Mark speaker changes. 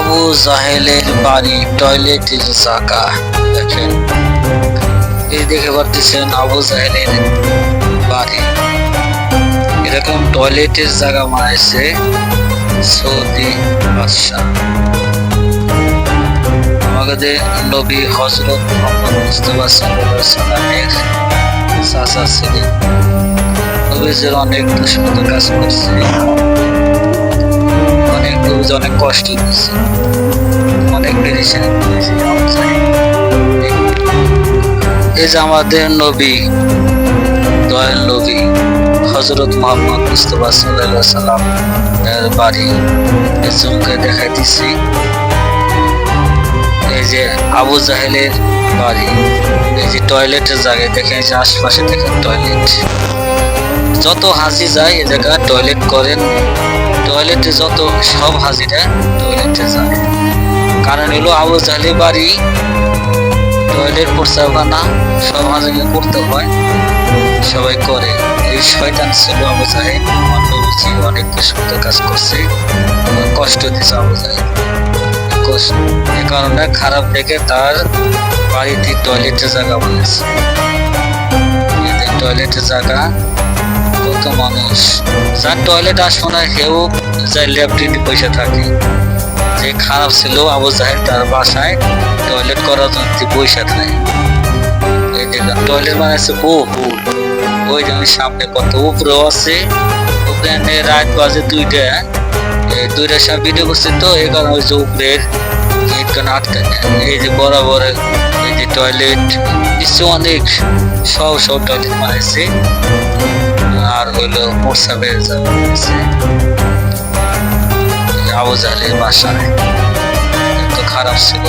Speaker 1: আবু জাহেলের বাড়ি টয়লেটের জায়গা দেখেন, এই দেখে পারতেছেন আবু জাহেলের বাড়ি এরকম টয়লেটের জায়গা বানাইছে সৌদি বাদশাহ। আমাদের নবী হযরত মুহাম্মদ মুস্তাফা সাল্লাল্লাহু আলাইহি সাল্লামের চাচা ছিলেন। নবীজির অনেক দুষ্কৃত কাজ করছে, অনেক কষ্ট দিচ্ছে, অনেক পেরেশানি করেছে। এই যে আমাদের নবী, দয়াল নবী হযরত মুহাম্মদ মুস্তাফা সাল্লাল্লাহু আলাইহি সাল্লাম এর বাড়ি জুমকে দেখাই দিছি। এই যে আবু জাহেলের বাড়ি, এই যে টয়লেটের জায়গায় দেখেন, এই যে আশেপাশে দেখেন টয়লেট, যত হাজি যায় এই জায়গায় টয়লেট করেন, টয়লেটে যত সব হাজিরা টয়লেটে যায়। কারণ হলো আবু জাহেলের বাড়ি টয়লেট প্রস্তাবখানা সব হাজিকে করতে হয়, সবাই করে। এই শয়তান ছিল আবু জাহেল, নবীজি অনেক দুষ্কৃত কাজ করছে, কষ্ট দিয়েছে আবু জাহেল। এ কারণে খারাপ দেখে তার বাড়িতে টয়লেটের জায়গা বলেছে। টয়লেটের জায়গা কত মানুষ যার টয়লেট আসবো না হেউ যাই ল্যাপটিনে পয়সা থাকে। যে খারাপ ছিল আবু জাহেল তার বাসায় টয়লেট করার জন্য পয়সা থাকে। এই দেখেন টয়লেট বানাইছে বহু, ওই জন্য সামনে কত উপরেও আছে, ওখানে রাত বাজে 2টার সময় ভিডিও করছে তো এই কারণে ওই যে উপরের গেটখানে আটকে নেয়। এই যে বরাবর এই যে টয়লেট নিশ্চয় অনেক সব টয়লেট বানাইছে। আর হইলো মোসাবের যাচ্ছে আবু জাহেলের বাসায়, এত খারাপ ছিল।